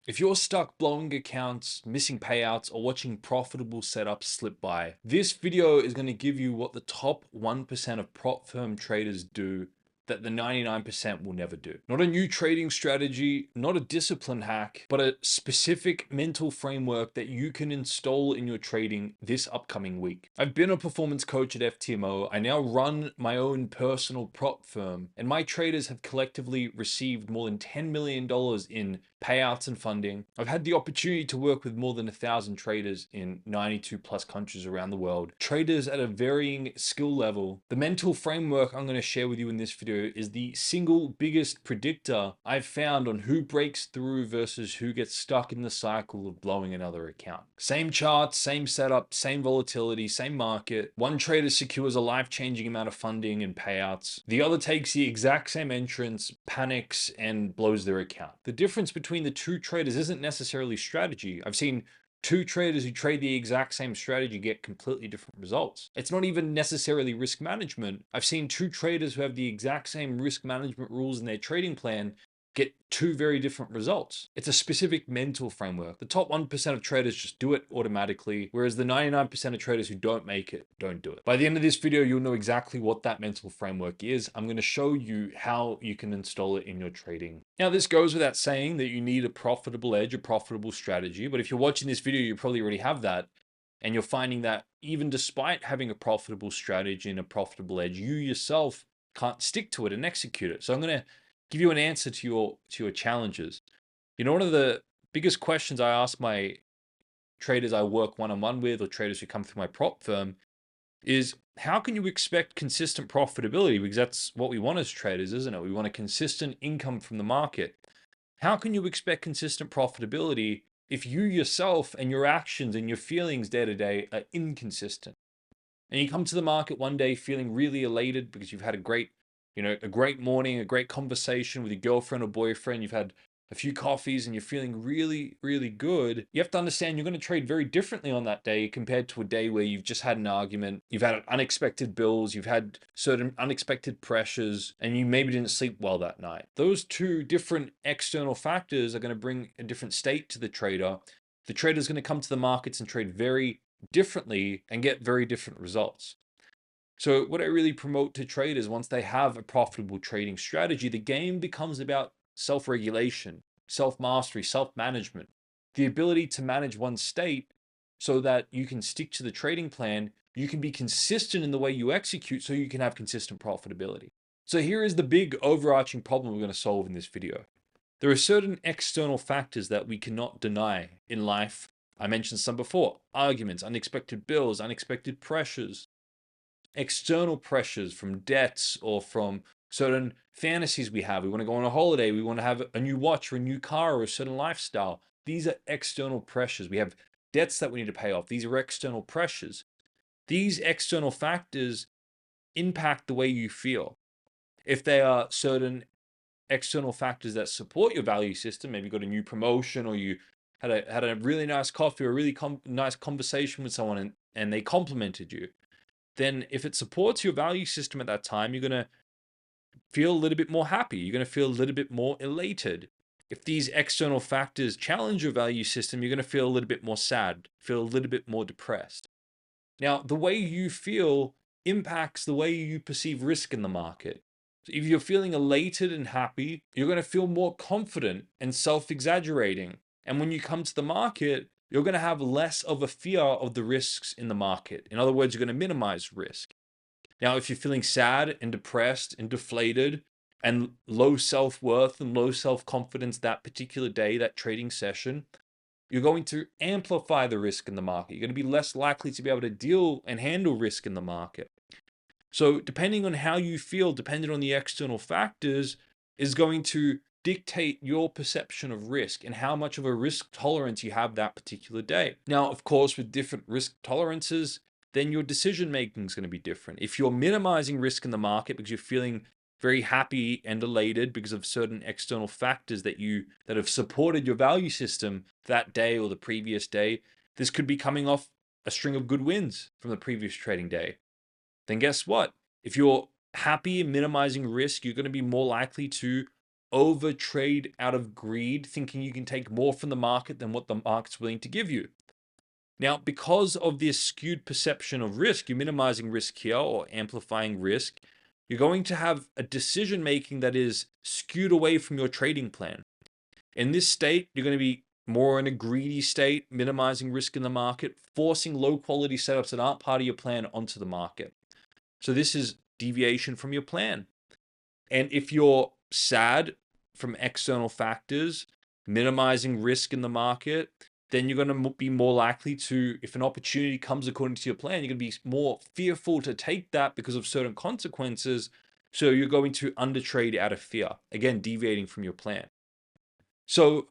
If you're stuck blowing accounts, missing payouts, or watching profitable setups slip by, this video is going to give you what the top 1% of prop firm traders do that the 99% will never do. Not a new trading strategy, not a discipline hack, but a specific mental framework that you can install in your trading this upcoming week. I've been a performance coach at FTMO. I now run my own personal prop firm, and my traders have collectively received more than $10 million in payouts and funding. I've had the opportunity to work with more than 1,000 traders in 92 plus countries around the world, traders at a varying skill level. The mental framework I'm going to share with you in this video is the single biggest predictor I've found on who breaks through versus who gets stuck in the cycle of blowing another account. Same charts, same setup, same volatility, same market. One trader secures a life-changing amount of funding and payouts. The other takes the exact same entrance, panics, and blows their account. The difference between the two traders isn't necessarily strategy. I've seen two traders who trade the exact same strategy get completely different results. It's not even necessarily risk management. I've seen two traders who have the exact same risk management rules in their trading plan get two very different results. It's a specific mental framework. The top 1% of traders just do it automatically, whereas the 99% of traders who don't make it don't do it. By the end of this video, you'll know exactly what that mental framework is. I'm going to show you how you can install it in your trading. Now, this goes without saying that you need a profitable edge, a profitable strategy, but if you're watching this video, you probably already have that. And you're finding that even despite having a profitable strategy and a profitable edge, you yourself can't stick to it and execute it. So I'm going to give you an answer to your challenges. You know, one of the biggest questions I ask my traders I work one-on-one with, or traders who come through my prop firm, is how can you expect consistent profitability? Because that's what we want as traders, isn't it? We want a consistent income from the market. How can you expect consistent profitability if you yourself and your actions and your feelings day to day are inconsistent? And you come to the market one day feeling really elated because you've had a great morning, a great conversation with your girlfriend or boyfriend. You've had a few coffees and you're feeling really, really good. You have to understand you're going to trade very differently on that day compared to a day where you've just had an argument, you've had unexpected bills, you've had certain unexpected pressures, and you maybe didn't sleep well that night. Those two different external factors are going to bring a different state to the trader. The trader is going to come to the markets and trade very differently and get very different results. So what I really promote to traders, once they have a profitable trading strategy, the game becomes about self-regulation, self-mastery, self-management, the ability to manage one's state so that you can stick to the trading plan, you can be consistent in the way you execute so you can have consistent profitability. So here is the big overarching problem we're going to solve in this video. There are certain external factors that we cannot deny in life. I mentioned some before: arguments, unexpected bills, unexpected pressures, external pressures from debts or from certain fantasies we have. We want to go on a holiday, we want to have a new watch or a new car or a certain lifestyle. These are external pressures. We have debts that we need to pay off. These are external pressures. These external factors impact the way you feel. If they are certain external factors that support your value system, maybe you got a new promotion, or you had a really nice coffee or a really nice conversation with someone, and they complimented you, then if it supports your value system at that time, you're going to feel a little bit more happy. You're going to feel a little bit more elated. If these external factors challenge your value system, you're going to feel a little bit more sad, feel a little bit more depressed. Now, the way you feel impacts the way you perceive risk in the market. So if you're feeling elated and happy, you're going to feel more confident and self-exaggerating. And when you come to the market, you're going to have less of a fear of the risks in the market. In other words, you're going to minimize risk. Now, if you're feeling sad and depressed and deflated and low self-worth and low self-confidence that particular day, that trading session, you're going to amplify the risk in the market. You're going to be less likely to be able to deal and handle risk in the market. So depending on how you feel, depending on the external factors, is going to dictate your perception of risk and how much of a risk tolerance you have that particular day. Now, of course, with different risk tolerances, then your decision making is going to be different. If you're minimizing risk in the market because you're feeling very happy and elated because of certain external factors that have supported your value system that day or the previous day, this could be coming off a string of good wins from the previous trading day. Then guess what? If you're happy and minimizing risk, you're going to be more likely to over trade out of greed, thinking you can take more from the market than what the market's willing to give you. Now, because of this skewed perception of risk, you're minimizing risk here or amplifying risk. You're going to have a decision making that is skewed away from your trading plan. In this state, you're going to be more in a greedy state, minimizing risk in the market, forcing low quality setups that aren't part of your plan onto the market. So this is deviation from your plan. And if you're sad from external factors, minimizing risk in the market, then you're going to be more likely to, if an opportunity comes according to your plan, you're going to be more fearful to take that because of certain consequences. So you're going to undertrade out of fear, again, deviating from your plan. So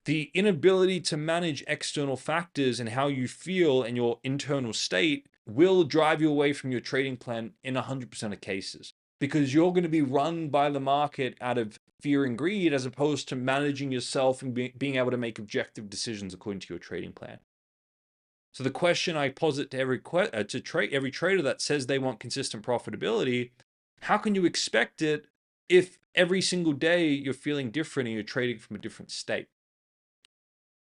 the inability to manage external factors and how you feel and your internal state will drive you away from your trading plan in 100% of cases, because you're going to be run by the market out of fear and greed, as opposed to managing yourself and being able to make objective decisions according to your trading plan. So the question I posit to every trader that says they want consistent profitability: how can you expect it if every single day you're feeling different and you're trading from a different state?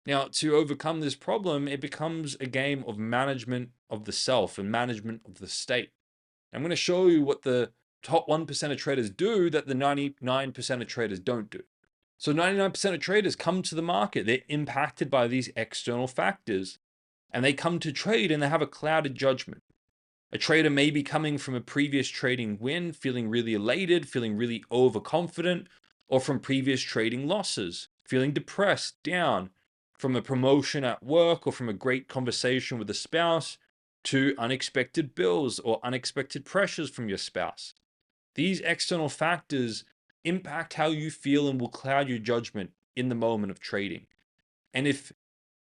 Now, to overcome this problem, it becomes a game of management of the self and management of the state. I'm going to show you what the top 1% of traders do that the 99% of traders don't do. So 99% of traders come to the market. They're impacted by these external factors, and they come to trade and they have a clouded judgment. A trader may be coming from a previous trading win, feeling really elated, feeling really overconfident, or from previous trading losses, feeling depressed, down, from a promotion at work or from a great conversation with a spouse, to unexpected bills or unexpected pressures from your spouse. These external factors impact how you feel and will cloud your judgment in the moment of trading. And if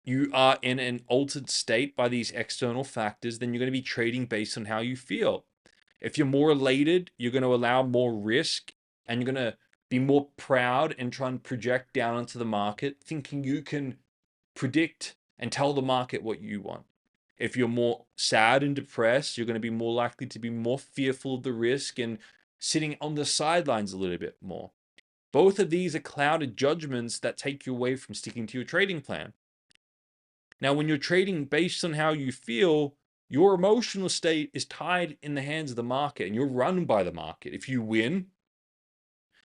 you are in an altered state by these external factors, then you're going to be trading based on how you feel. If you're more elated, you're going to allow more risk, and you're going to be more proud and try and project down onto the market, thinking you can predict and tell the market what you want. If you're more sad and depressed, you're going to be more likely to be more fearful of the risk and sitting on the sidelines a little bit more. Both of these are clouded judgments that take you away from sticking to your trading plan. Now, when you're trading based on how you feel, your emotional state is tied in the hands of the market, and you're run by the market. If you win,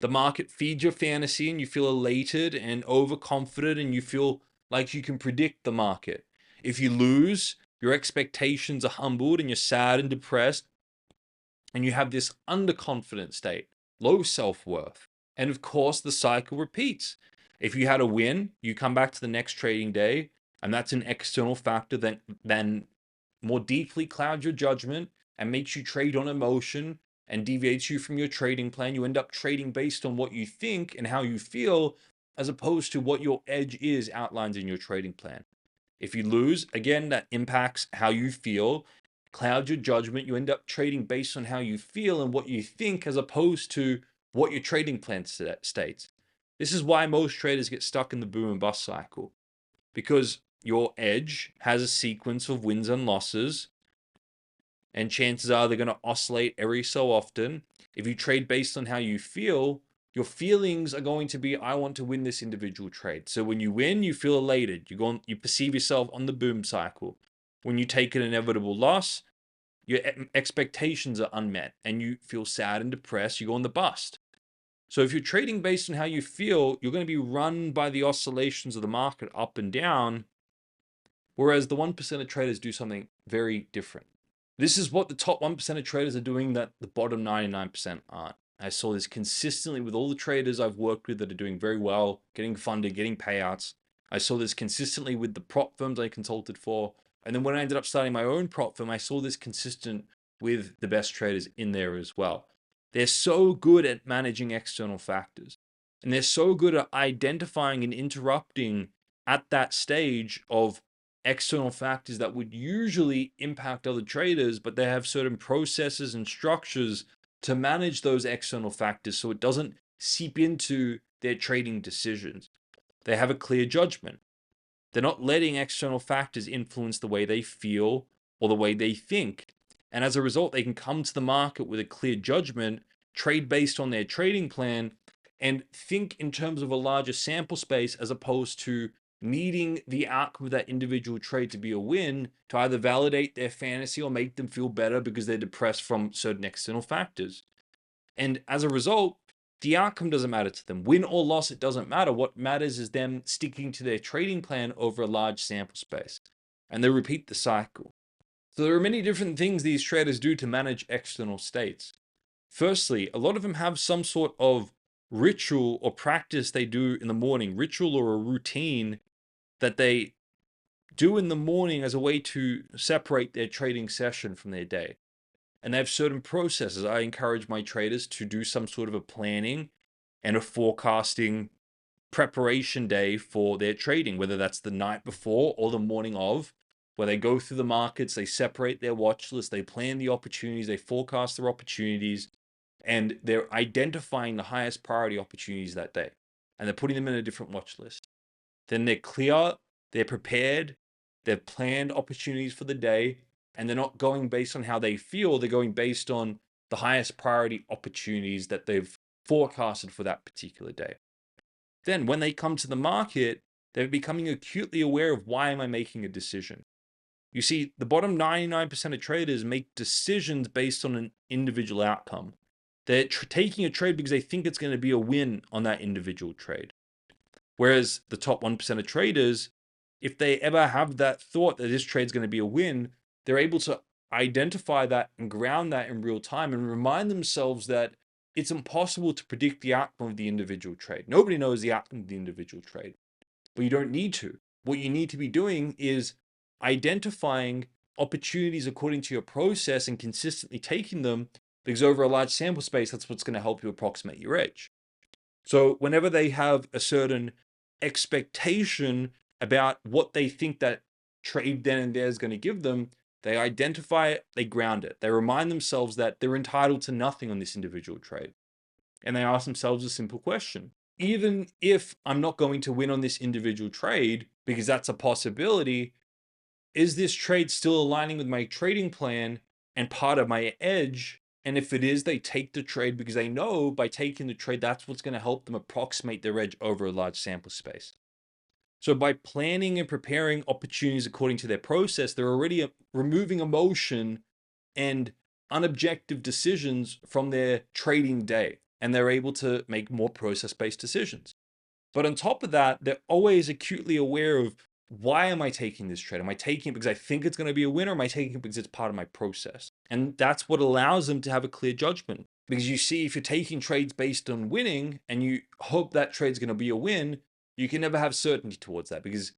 the market feeds your fantasy and you feel elated and overconfident and you feel like you can predict the market. If you lose, your expectations are humbled and you're sad and depressed, and you have this underconfident state, low self-worth. And of course, the cycle repeats. If you had a win, you come back to the next trading day, and that's an external factor that then more deeply clouds your judgment and makes you trade on emotion and deviates you from your trading plan. You end up trading based on what you think and how you feel, as opposed to what your edge is outlined in your trading plan. If you lose, again, that impacts how you feel, clouds your judgment. You end up trading based on how you feel and what you think, as opposed to what your trading plan states. This is why most traders get stuck in the boom and bust cycle, because your edge has a sequence of wins and losses, and chances are they're going to oscillate every so often. If you trade based on how you feel, your feelings are going to be, I want to win this individual trade. So when you win, you feel elated. You perceive yourself on the boom cycle. When you take an inevitable loss, your expectations are unmet and you feel sad and depressed. You go on the bust. So if you're trading based on how you feel, you're going to be run by the oscillations of the market up and down, whereas the 1% of traders do something very different. This is what the top 1% of traders are doing that the bottom 99% aren't. I saw this consistently with all the traders I've worked with that are doing very well, getting funded, getting payouts. I saw this consistently with the prop firms I consulted for. And then when I ended up starting my own prop firm, I saw this consistent with the best traders in there as well. They're so good at managing external factors, and they're so good at identifying and interrupting at that stage of external factors that would usually impact other traders, but they have certain processes and structures to manage those external factors so it doesn't seep into their trading decisions. They have a clear judgment. They're not letting external factors influence the way they feel or the way they think. And as a result, they can come to the market with a clear judgment, trade based on their trading plan, and think in terms of a larger sample space as opposed to needing the outcome of that individual trade to be a win to either validate their fantasy or make them feel better because they're depressed from certain external factors. And as a result, the outcome doesn't matter to them. Win or loss, it doesn't matter. What matters is them sticking to their trading plan over a large sample space. And they repeat the cycle. So there are many different things these traders do to manage external states. Firstly, a lot of them have some sort of ritual or practice they do in the morning, ritual or a routine that they do in the morning as a way to separate their trading session from their day. And they have certain processes. I encourage my traders to do some sort of a planning and a forecasting preparation day for their trading, whether that's the night before or the morning of, where they go through the markets, they separate their watch list, they plan the opportunities, they forecast their opportunities, and they're identifying the highest priority opportunities that day. And they're putting them in a different watch list. Then they're clear, they're prepared, they've planned opportunities for the day, and they're not going based on how they feel, they're going based on the highest priority opportunities that they've forecasted for that particular day. Then when they come to the market, they're becoming acutely aware of why am I making a decision. You see, the bottom 99% of traders make decisions based on an individual outcome. They're taking a trade because they think it's going to be a win on that individual trade. Whereas the top 1% of traders, if they ever have that thought that this trade's going to be a win, they're able to identify that and ground that in real time and remind themselves that it's impossible to predict the outcome of the individual trade. Nobody knows the outcome of the individual trade, but you don't need to. What you need to be doing is identifying opportunities according to your process and consistently taking them, because over a large sample space, that's what's going to help you approximate your edge. So whenever they have a certain expectation about what they think that trade then and there is going to give them, they identify it, they ground it. They remind themselves that they're entitled to nothing on this individual trade. And they ask themselves a simple question. Even if I'm not going to win on this individual trade, because that's a possibility, is this trade still aligning with my trading plan and part of my edge? And if it is, they take the trade because they know by taking the trade, that's what's going to help them approximate their edge over a large sample space. So by planning and preparing opportunities according to their process, they're already removing emotion and unobjective decisions from their trading day, and they're able to make more process-based decisions. But on top of that, they're always acutely aware of, why am I taking this trade? Am I taking it because I think it's going to be a winner? Or am I taking it because it's part of my process? And that's what allows them to have a clear judgment. Because you see, if you're taking trades based on winning and you hope that trade's going to be a win, you can never have certainty towards that, because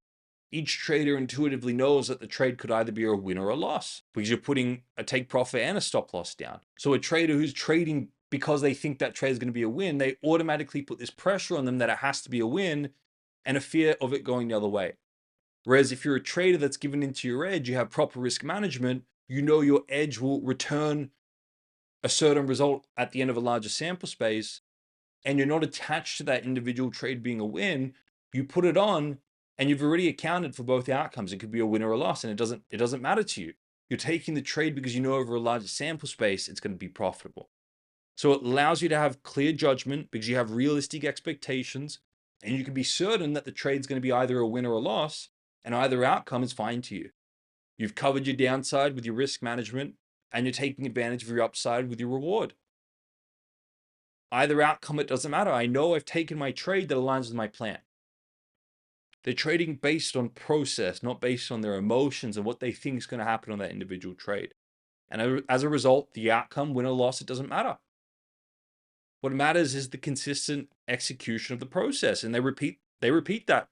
each trader intuitively knows that the trade could either be a win or a loss, because you're putting a take profit and a stop loss down. So a trader who's trading because they think that trade is going to be a win, they automatically put this pressure on them that it has to be a win and a fear of it going the other way. Whereas if you're a trader that's given into your edge, you have proper risk management, you know your edge will return a certain result at the end of a larger sample space, and you're not attached to that individual trade being a win, you put it on and you've already accounted for both outcomes. It could be a win or a loss, and it doesn't matter to you. You're taking the trade because you know over a larger sample space it's going to be profitable. So it allows you to have clear judgment because you have realistic expectations, and you can be certain that the trade's going to be either a win or a loss, and either outcome is fine to you. You've covered your downside with your risk management, and you're taking advantage of your upside with your reward. Either outcome, it doesn't matter. I know I've taken my trade that aligns with my plan. They're trading based on process, not based on their emotions and what they think is going to happen on that individual trade. And as a result, the outcome, win or loss, it doesn't matter. What matters is the consistent execution of the process, and they repeat that.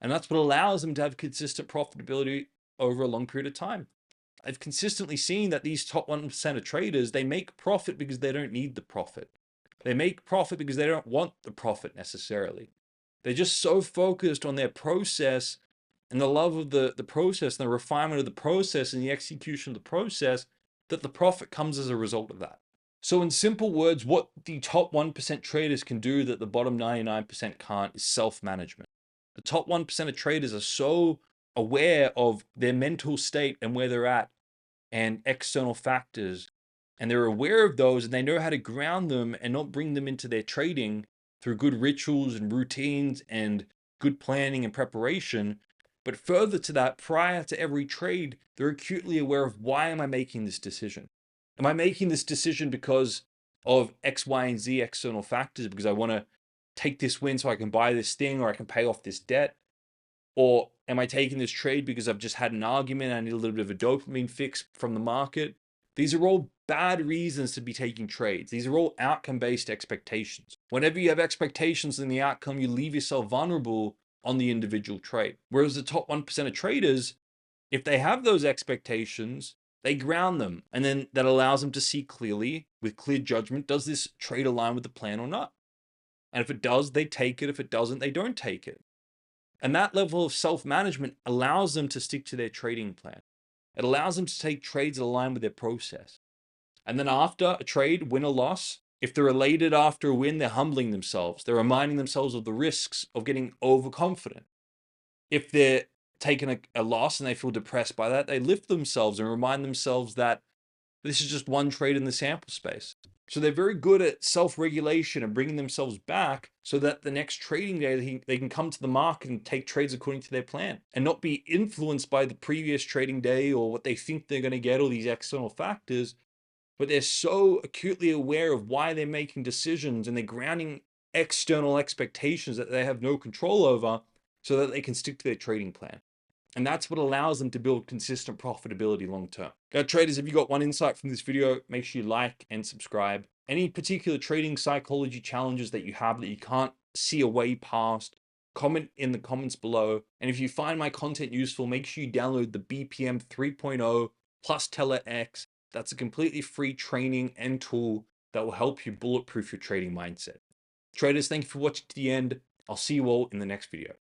And that's what allows them to have consistent profitability over a long period of time. I've consistently seen that these top 1% of traders, they make profit because they don't need the profit. They make profit because they don't want the profit necessarily. They're just so focused on their process and the love of the process and the refinement of the process and the execution of the process, that the profit comes as a result of that. So in simple words, what the top 1% traders can do that the bottom 99% can't is self-management. The top 1% of traders are so aware of their mental state and where they're at and external factors, and they're aware of those, and they know how to ground them and not bring them into their trading, through good rituals and routines and good planning and preparation. But further to that, prior to every trade, they're acutely aware of, why am I making this decision? Am I making this decision because of X, Y, and Z external factors, because I want to take this win so I can buy this thing or I can pay off this debt? Or am I taking this trade because I've just had an argument and I need a little bit of a dopamine fix from the market? These are all bad reasons to be taking trades. These are all outcome-based expectations. Whenever you have expectations in the outcome, you leave yourself vulnerable on the individual trade. Whereas the top 1% of traders, if they have those expectations, they ground them. And then that allows them to see clearly, with clear judgment, does this trade align with the plan or not? And if it does, they take it. If it doesn't, they don't take it. And that level of self-management allows them to stick to their trading plan. It allows them to take trades that align with their process. And then after a trade, win or loss, if they're elated after a win, they're humbling themselves. They're reminding themselves of the risks of getting overconfident. If they're taking a loss and they feel depressed by that, they lift themselves and remind themselves that this is just one trade in the sample space. So they're very good at self-regulation and bringing themselves back so that the next trading day, they can come to the market and take trades according to their plan and not be influenced by the previous trading day or what they think they're going to get, or these external factors. But they're so acutely aware of why they're making decisions, and they're grounding external expectations that they have no control over so that they can stick to their trading plan. And that's what allows them to build consistent profitability long term. Traders, if you got one insight from this video, make sure you like and subscribe. Any particular trading psychology challenges that you have that you can't see a way past, comment in the comments below. And if you find my content useful, make sure you download the BPM 3.0 plus Teller X. That's a completely free training and tool that will help you bulletproof your trading mindset. Traders, thank you for watching to the end. I'll see you all in the next video.